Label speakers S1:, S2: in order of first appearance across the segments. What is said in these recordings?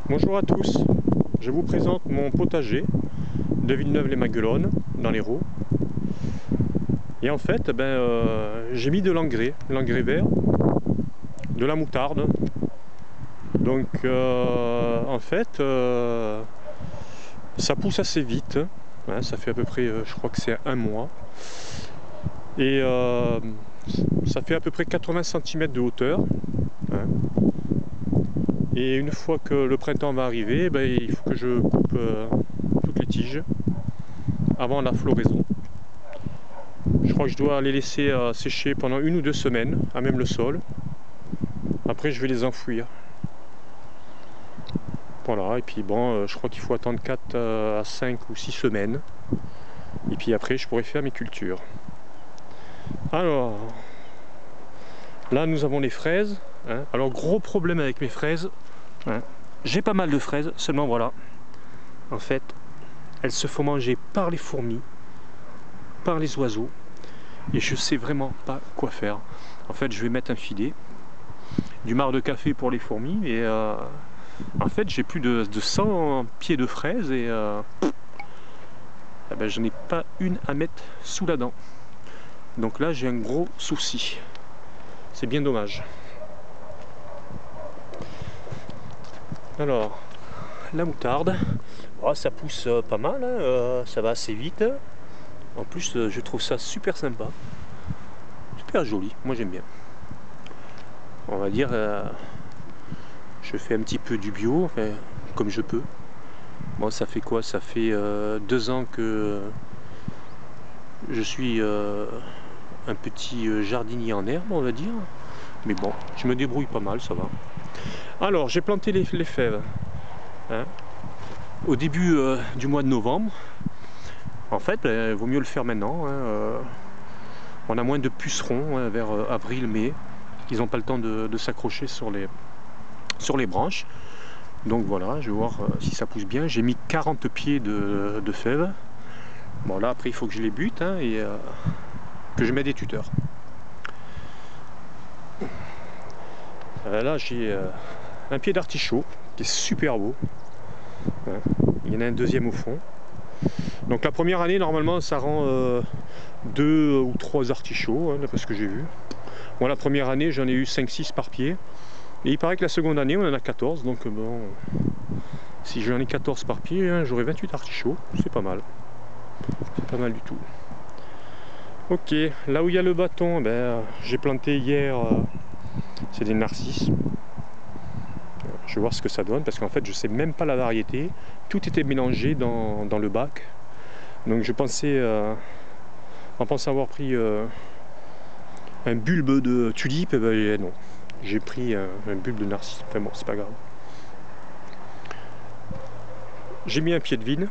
S1: Bonjour à tous, je vous présente mon potager de Villeneuve-les-Maguelones dans l'Hérault. Et en fait, j'ai mis de l'engrais vert, de la moutarde. Donc en fait, ça pousse assez vite, hein, ça fait à peu près, je crois que c'est un mois. Et ça fait à peu près 80 cm de hauteur. Hein. Et une fois que le printemps va arriver, il faut que je coupe toutes les tiges avant la floraison. Je crois que je dois les laisser sécher pendant 1 ou 2 semaines, à même le sol. Après je vais les enfouir. Voilà, et puis bon, je crois qu'il faut attendre 4 à 5 ou 6 semaines. Et puis après je pourrai faire mes cultures. Alors, là nous avons les fraises. Hein. Alors gros problème avec mes fraises. Hein. J'ai pas mal de fraises, seulement voilà. En fait, elles se font manger par les fourmis, par les oiseaux. Et je sais vraiment pas quoi faire. En fait, je vais mettre un filet, du marc de café pour les fourmis, et en fait, j'ai plus de 100 pieds de fraises et je n'ai pas une à mettre sous la dent. Donc là, j'ai un gros souci. C'est bien dommage. Alors, la moutarde, oh, ça pousse pas mal, hein, ça va assez vite. En plus, je trouve ça super sympa. Super joli, moi j'aime bien. On va dire, je fais un petit peu du bio, enfin, comme je peux. Bon, ça fait quoi? Ça fait 2 ans que je suis un petit jardinier en herbe, on va dire. Mais bon, je me débrouille pas mal, ça va. Alors, j'ai planté les fèves hein, au début du mois de novembre. En fait, il vaut mieux le faire maintenant. Hein, on a moins de pucerons hein, vers avril-mai. Ils n'ont pas le temps de s'accrocher sur les branches. Donc voilà, je vais voir si ça pousse bien. J'ai mis 40 pieds de fèves. Bon là après il faut que je les bute hein, et que je mette des tuteurs. Là j'ai un pied d'artichaut qui est super beau. Hein. Il y en a un deuxième au fond. Donc la première année normalement ça rend 2 ou 3 artichauts, hein, d'après ce que j'ai vu. Bon la première année j'en ai eu 5-6 par pied. Et il paraît que la seconde année on en a 14, donc bon, si j'en ai 14 par pied, hein, j'aurai 28 artichauts, c'est pas mal. C'est pas mal du tout. Ok, là où il y a le bâton, j'ai planté hier, c'est des narcisses. Je vais voir ce que ça donne, parce qu'en fait je sais même pas la variété. Tout était mélangé dans le bac. Donc je pensais, en pensant avoir pris un bulbe de tulipe, et non. J'ai pris un bulbe de narcisse, enfin bon, c'est pas grave. J'ai mis un pied de vigne.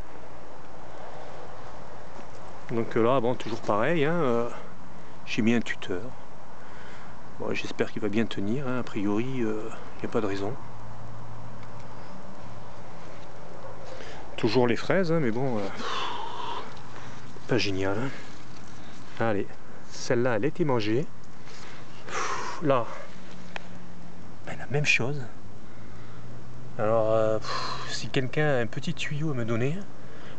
S1: Donc là, bon, toujours pareil, hein, j'ai mis un tuteur. Bon, j'espère qu'il va bien tenir, hein, a priori, il n'y a pas de raison. Toujours les fraises, hein, mais bon, pas génial. Hein. Allez, celle-là, elle a été mangée. Là, la même chose. Alors, si quelqu'un a un petit tuyau à me donner,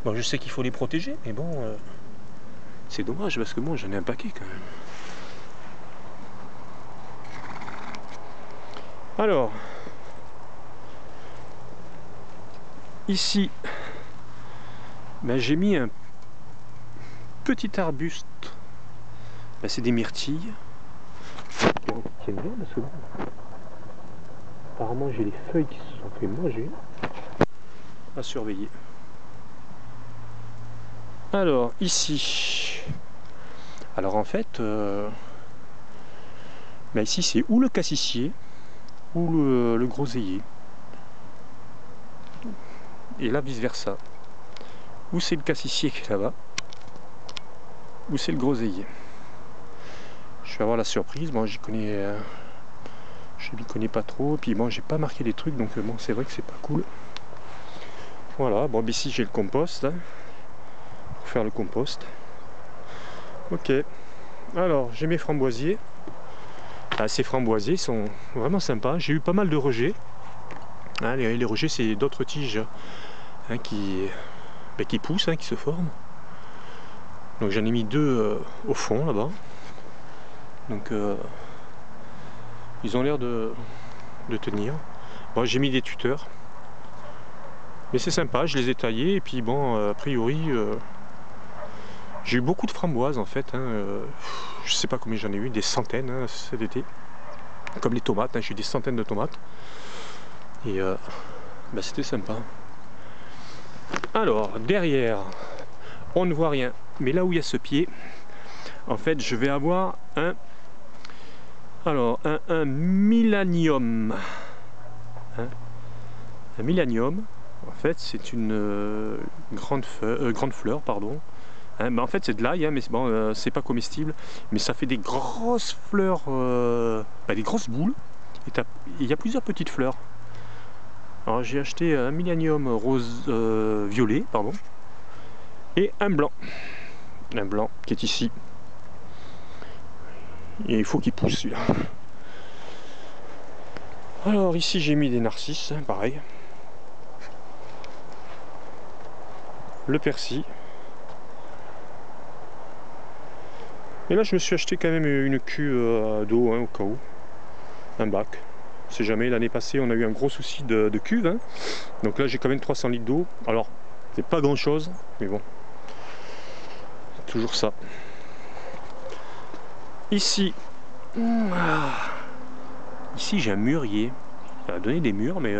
S1: bon, je sais qu'il faut les protéger, mais bon, c'est dommage parce que moi j'en ai un paquet quand même. Alors, ici, j'ai mis un petit arbuste. C'est des myrtilles. Tiens bien parce que apparemment j'ai les feuilles qui se sont fait manger. À surveiller. Alors ici, alors en fait, ici c'est ou le cassissier ou le groseillier. Et là vice versa. Ou c'est le cassissier qui est là-bas, ou c'est le groseillier. Je vais avoir la surprise. Bon, je m'y connais pas trop. Et puis bon, j'ai pas marqué les trucs, donc bon, c'est vrai que c'est pas cool. Voilà. Bon, ici j'ai le compost là, pour faire le compost. Ok. Alors, j'ai mes framboisiers. Ces framboisiers sont vraiment sympas. J'ai eu pas mal de rejets. Hein, les rejets, c'est d'autres tiges hein, qui poussent, hein, qui se forment. Donc j'en ai mis 2 au fond là-bas. Donc ils ont l'air de tenir. Bon, j'ai mis des tuteurs. Mais c'est sympa, je les ai taillés et puis bon, a priori, j'ai eu beaucoup de framboises en fait. Hein, je sais pas combien j'en ai eu, des centaines hein, cet été. Comme les tomates, hein, j'ai eu des centaines de tomates. Et bah, c'était sympa. Alors, derrière, on ne voit rien. Mais là où il y a ce pied, en fait, je vais avoir un millénium. Hein, un millénium. En fait, c'est une grande fleur, pardon. Hein, mais en fait, c'est de l'ail, hein, mais bon, c'est pas comestible. Mais ça fait des grosses fleurs, des grosses boules. Et il y a plusieurs petites fleurs. Alors, j'ai acheté un millénium rose violet, pardon, et un blanc qui est ici. Et il faut qu'il pousse celui-là. Alors ici, j'ai mis des narcisses, hein, pareil. Le persil. Et là je me suis acheté quand même une cuve d'eau hein, au cas où. Un bac. On sait jamais, l'année passée on a eu un gros souci de cuve. Hein. Donc là j'ai quand même 300 litres d'eau. Alors c'est pas grand chose, mais bon. Toujours ça. Ici. Ici j'ai un mûrier. Il a donné des mûres, mais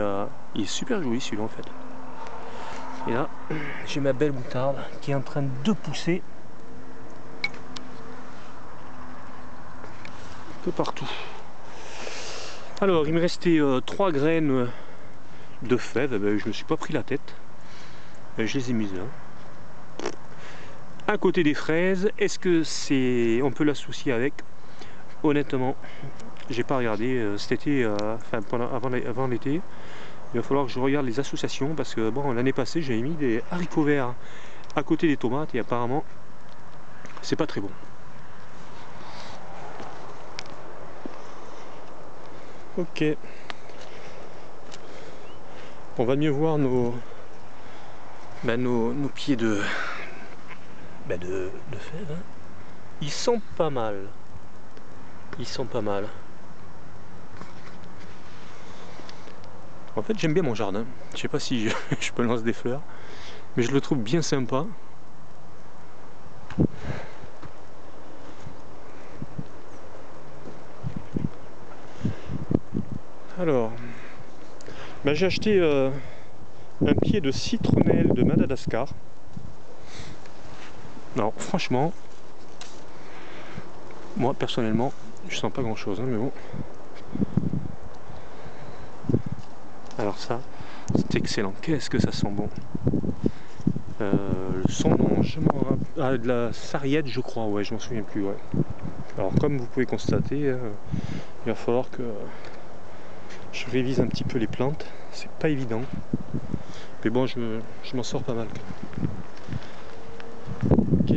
S1: il est super joli celui-là en fait. Et là, j'ai ma belle moutarde qui est en train de pousser un peu partout. Alors, il me restait 3 graines de fèves. Ben, je ne me suis pas pris la tête. Ben, je les ai mises là. À côté des fraises, est-ce que c'est, on peut l'associer avec? Honnêtement, j'ai pas regardé cet été, avant l'été. Il va falloir que je regarde les associations parce que bon, l'année passée j'avais mis des haricots verts à côté des tomates et apparemment c'est pas très bon. Ok. On va mieux voir nos pieds de fèves. Hein. Ils sont pas mal. Ils sont pas mal. En fait, j'aime bien mon jardin. Je sais pas si je peux lancer des fleurs, mais je le trouve bien sympa. Alors, j'ai acheté un pied de citronnelle de Madagascar. Alors, franchement, moi personnellement, je sens pas grand chose, hein, mais bon. Alors ça, c'est excellent. Qu'est-ce que ça sent bon. Son nom, de la sarriette, je crois. Ouais, je m'en souviens plus. Ouais. Alors comme vous pouvez constater, il va falloir que je révise un petit peu les plantes. C'est pas évident, mais bon, je m'en sors pas mal. Ok.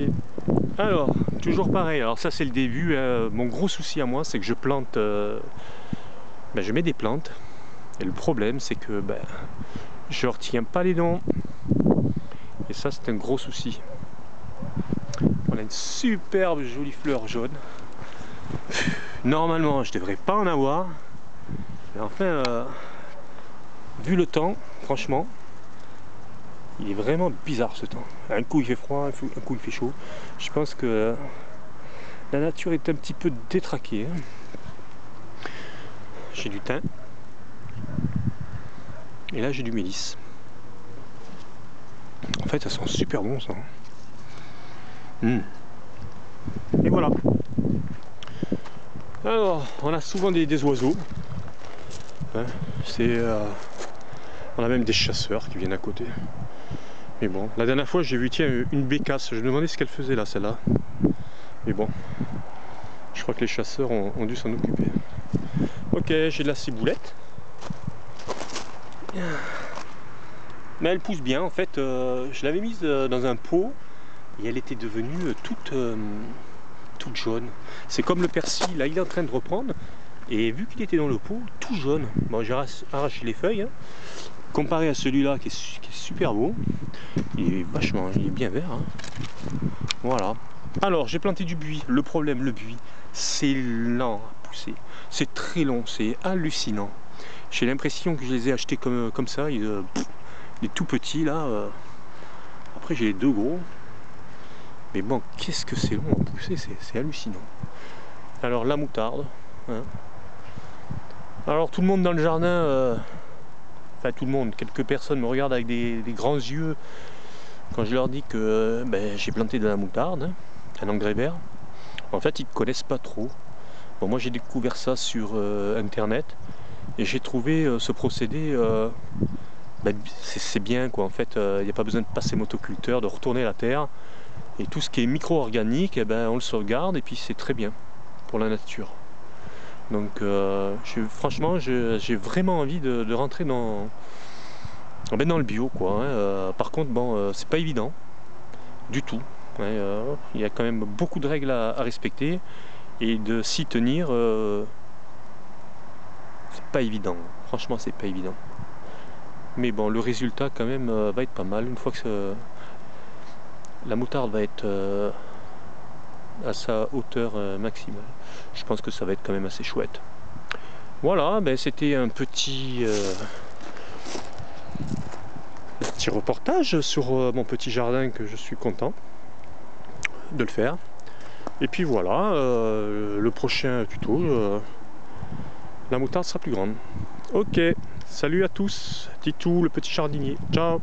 S1: Alors, toujours pareil. Alors ça, c'est le début. Mon gros souci à moi, c'est que je plante. Je mets des plantes. Et le problème, c'est que je retiens pas les dents. Et ça, c'est un gros souci. On a une superbe jolie fleur jaune. Normalement, je devrais pas en avoir. Mais enfin, vu le temps, franchement, il est vraiment bizarre ce temps. Un coup il fait froid, un coup il fait chaud. Je pense que la nature est un petit peu détraquée. Hein. J'ai du thym. Et là j'ai du mélisse. En fait ça sent super bon ça. Et voilà. Alors on a souvent des oiseaux. Hein, on a même des chasseurs qui viennent à côté. Mais bon, la dernière fois j'ai vu une bécasse. Je me demandais ce qu'elle faisait là, celle-là. Mais bon, je crois que les chasseurs ont dû s'en occuper. Ok, j'ai de la ciboulette. Mais elle pousse bien en fait. Je l'avais mise dans un pot et elle était devenue toute jaune. C'est comme le persil, là il est en train de reprendre. Et vu qu'il était dans le pot, tout jaune, bon, j'ai arraché les feuilles, hein. Comparé à celui-là qui est super beau, il est bien vert, hein. Voilà. Alors j'ai planté du buis. Le problème, le buis, c'est lent à pousser. C'est très long, c'est hallucinant. J'ai l'impression que je les ai achetés comme ça. Les tout petits là. Après j'ai les deux gros. Mais bon, qu'est-ce que c'est long à pousser, c'est hallucinant. Alors la moutarde. Hein. Alors tout le monde dans le jardin, enfin tout le monde, quelques personnes me regardent avec des grands yeux quand je leur dis que j'ai planté de la moutarde, hein, un engrais vert. En fait ils ne connaissent pas trop. Bon, moi j'ai découvert ça sur internet et j'ai trouvé ce procédé c'est bien quoi. En fait il n'y a pas besoin de passer motoculteur, de retourner la terre. Et tout ce qui est micro-organique, on le sauvegarde et puis c'est très bien pour la nature. Donc franchement, j'ai vraiment envie de rentrer dans le bio, quoi. Hein. Par contre, bon, c'est pas évident du tout. Ouais, il y a quand même beaucoup de règles à respecter et de s'y tenir, c'est pas évident. Franchement, c'est pas évident. Mais bon, le résultat quand même va être pas mal une fois que la moutarde va être à sa hauteur maximale. Je pense que ça va être quand même assez chouette. Voilà, c'était un petit reportage sur mon petit jardin que je suis content de le faire. Et puis voilà, le prochain tuto, la moutarde sera plus grande. Ok, salut à tous, Titou le petit jardinier, ciao.